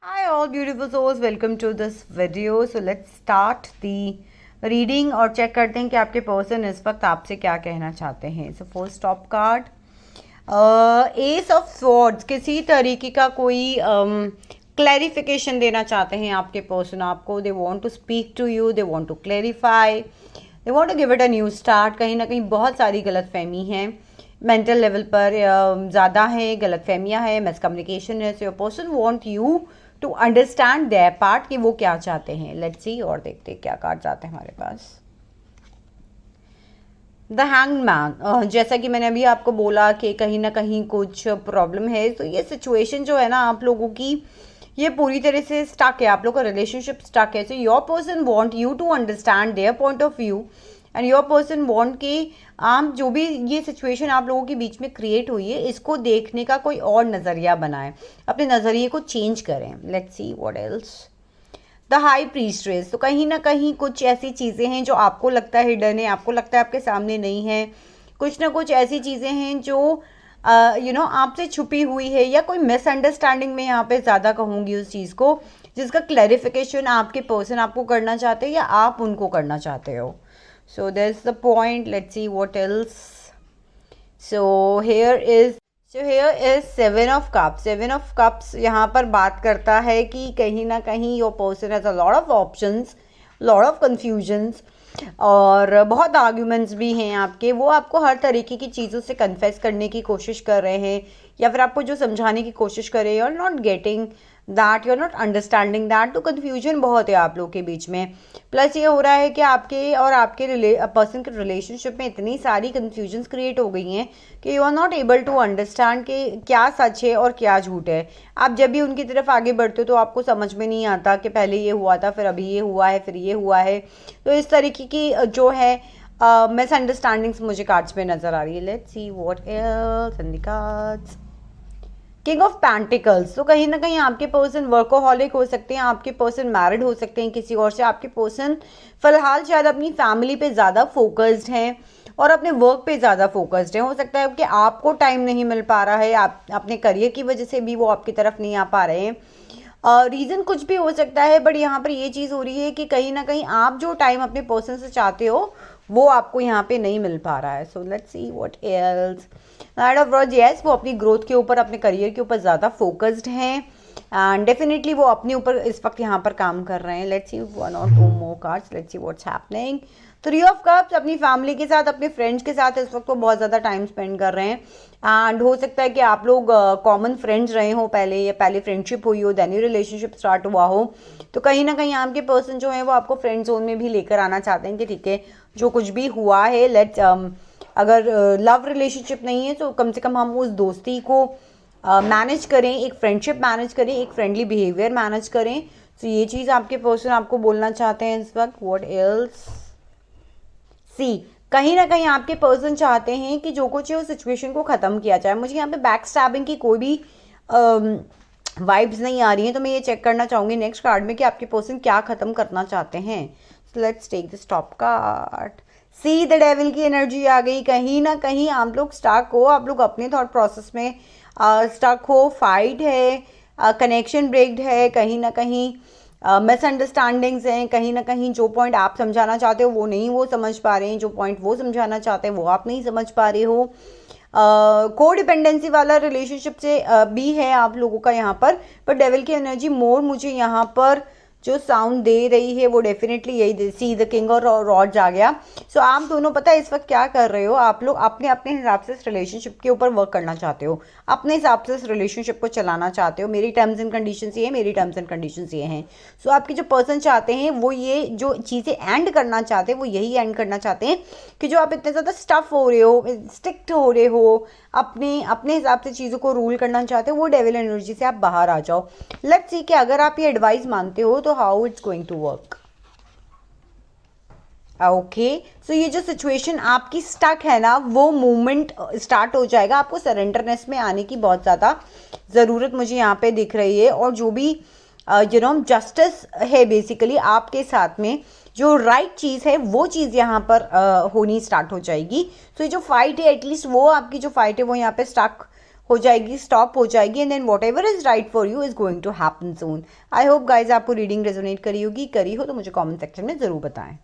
Hi all beautiful souls, welcome to this video. So let's start the reading और check करते हैं कि आपके पर्सन इस वक्त आपसे क्या कहना चाहते हैं. So first top card, S of swords. किसी तरीके का कोई क्लैरिफिकेशन देना चाहते हैं आपके पर्सन आपको. They want to speak to you, they want to clarify, they want to give it a new start. कहीं ना कहीं बहुत सारी गलतफहमी है मेंटल लेवल पर, ज़्यादा है, गलतफहमियां है, मिसकम्युनिकेशन है. So your person want you to understand their part कि वो क्या चाहते हैं. लेट्स सी और देखते हैं क्या कार्ड्स आते हैं हमारे पास. The hanged man. जैसा कि मैंने अभी आपको बोला कि कहीं ना कहीं कुछ प्रॉब्लम है. तो ये सिचुएशन जो है ना आप लोगों की, ये पूरी तरह से स्टक है, आप लोग का रिलेशनशिप स्टक है. So your person want you to understand their point of view and your person want कि आप जो भी ये सिचुएशन आप लोगों के बीच में क्रिएट हुई है इसको देखने का कोई और नज़रिया बनाएं, अपने नज़रिए को चेंज करें. Let's see what else. The high prestress. तो कहीं ना कहीं कुछ ऐसी चीज़ें हैं जो आपको लगता है हिडन है, आपको लगता है आपके सामने नहीं है. कुछ ना कुछ ऐसी चीज़ें हैं जो आपसे छुपी हुई है, या कोई मिसअंडरस्टैंडिंग में यहाँ पे ज़्यादा कहूँगी उस चीज़ को, जिसका क्लैरिफिकेशन आपके पर्सन आपको करना चाहते हैं या आप उनको करना चाहते हो. So that's the point. Let's see what else. So here is Seven of Cups. Seven of Cups यहाँ पर बात करता है कि कहीं ना कहीं your person has a lot of options, lot of confusions, और बहुत आर्ग्यूमेंट्स भी हैं आपके. वो आपको हर तरीके की चीज़ों से कन्फेस करने की कोशिश कर रहे हैं, या फिर आपको जो समझाने की कोशिश कर रहे हैं. You are not getting that, you are not understanding that. तो कन्फ्यूजन बहुत है आप लोग के बीच में. प्लस ये हो रहा है कि आपके और आपके पर्सन के रिलेशनशिप में इतनी सारी कन्फ्यूजन्स क्रिएट हो गई हैं कि you are not able to understand कि क्या सच है और क्या झूठ है. आप जब भी उनकी तरफ आगे बढ़ते हो तो आपको समझ में नहीं आता कि पहले ये हुआ था, फिर अभी ये हुआ है, फिर ये हुआ है. तो इस तरीके की जो है मिसअंडरस्टैंडिंग्स मुझे कार्ड्स में नज़र आ रही है. Let's see what else in the cards. King of pentacles. तो कहीं ना कहीं आपके पर्सन वर्कोहॉलिक हो सकते हैं, आपके पर्सन मैरिड हो सकते हैं किसी और से. आपके पर्सन फिलहाल शायद अपनी फैमिली पे ज़्यादा फोकस्ड हैं और अपने वर्क पे ज़्यादा फोकस्ड हैं. हो सकता है कि आपको टाइम नहीं मिल पा रहा है, आप अपने करियर की वजह से भी वो आपकी तरफ नहीं आ पा रहे हैं. रीज़न कुछ भी हो सकता है, बट यहाँ पर ये चीज़ हो रही है कि कहीं ना कहीं आप जो टाइम अपने पर्सन से चाहते हो वो आपको यहाँ पे नहीं मिल पा रहा है. So let's see what else. Night of words. Yes, वो अपनी ग्रोथ के ऊपर, अपने करियर के ऊपर ज़्यादा फोकस्ड हैं एंड डेफिनेटली वो अपने ऊपर इस वक्त यहाँ पर काम कर रहे हैं. लेट्स सी वन और two more cards. Let's see what's happening. Three of cups. अपनी फैमिली के साथ, अपने फ्रेंड्स के साथ इस वक्त वो बहुत ज़्यादा टाइम स्पेंड कर रहे हैं एंड हो सकता है कि आप लोग कॉमन फ्रेंड्स रहे हो पहले, या पहले फ्रेंडशिप हुई हो, देन ही रिलेशनशिप स्टार्ट हुआ हो. तो कहीं ना कहीं आपके पर्सन जो है वो आपको फ्रेंड जोन में भी लेकर आना चाहते हैं कि ठीक है, जो कुछ भी हुआ है लेट्स अगर लव रिलेशनशिप नहीं है तो कम से कम हम उस दोस्ती को मैनेज करें, एक फ्रेंडशिप मैनेज करें, एक फ्रेंडली बिहेवियर मैनेज करें. तो ये चीज़ आपके पर्सन आपको बोलना चाहते हैं इस वक्त. What else. सी. कहीं ना कहीं आपके पर्सन चाहते हैं कि जो कुछ है उस सिचुएशन को ख़त्म किया जाए. मुझे यहाँ पे बैक स्टैबिंग की कोई भी वाइब्स नहीं आ रही हैं, तो मैं ये चेक करना चाहूँगी नेक्स्ट कार्ड में कि आपके पर्सन क्या ख़त्म करना चाहते हैं. Let's take this top card. See the devil की एनर्जी आ गई. कहीं ना कहीं आप लोग स्टक हो, आप लोग अपने थॉट प्रोसेस में स्टक हो. फाइट है, कनेक्शन ब्रेक्ड है, कहीं ना कहीं मिसअंडरस्टैंडिंग्स हैं. कहीं ना कहीं जो पॉइंट आप समझाना चाहते हो वो नहीं वो समझ पा रहे हैं, जो पॉइंट वो समझाना चाहते हैं वो आप नहीं समझ पा रहे हो. को डिपेंडेंसी वाला रिलेशनशिप से भी है आप लोगों का यहाँ पर डेविल की एनर्जी मोर मुझे यहाँ पर जो साउंड दे रही है वो डेफिनेटली यही. सी द किंग और रॉड्स आ गया. सो आप दोनों पता है इस वक्त क्या कर रहे हो, आप लोग अपने अपने हिसाब से इस रिलेशनशिप के ऊपर वर्क करना चाहते हो, अपने हिसाब से इस रिलेशनशिप को चलाना चाहते हो. मेरी टर्म्स एंड कंडीशंस ये है, मेरी टर्म्स एंड कंडीशंस ये हैं. सो आपके जो पर्सन चाहते हैं वो ये जो चीज़ें एंड करना चाहते हैं वो यही एंड करना चाहते हैं कि जो आप इतने ज़्यादा स्टफ हो रहे हो, स्टिक्ट हो रहे हो, अपने हिसाब से चीज़ों को रूल करना चाहते हो, वो डेविल एनर्जी से आप बाहर आ जाओ. लेट्स सी कि अगर आप ये एडवाइस मानते हो तो how it's going to work. Okay. So ये जो सिचुएशन आपकी स्टक है ना, वो मूवमेंट स्टार्ट हो जाएगा. आपको सरेंडरनेस में आने की बहुत ज़्यादा ज़रूरत मुझे यहाँ पे दिख रही है. और जो भी जस्टिस है बेसिकली आपके साथ में, जो राइट चीज़ है वो चीज़ यहाँ पर होनी स्टार्ट हो जाएगी. तो ये जो फाइट है एटलीस्ट वो आपकी जो फाइट है वो यहाँ पे स्टक हो जाएगी, स्टॉप हो जाएगी, and then whatever is right for you is going to happen soon. I hope guys आपको रीडिंग रेजोनेट करी होगी, करी हो तो मुझे कॉमेंट सेक्शन में ज़रूर बताएं।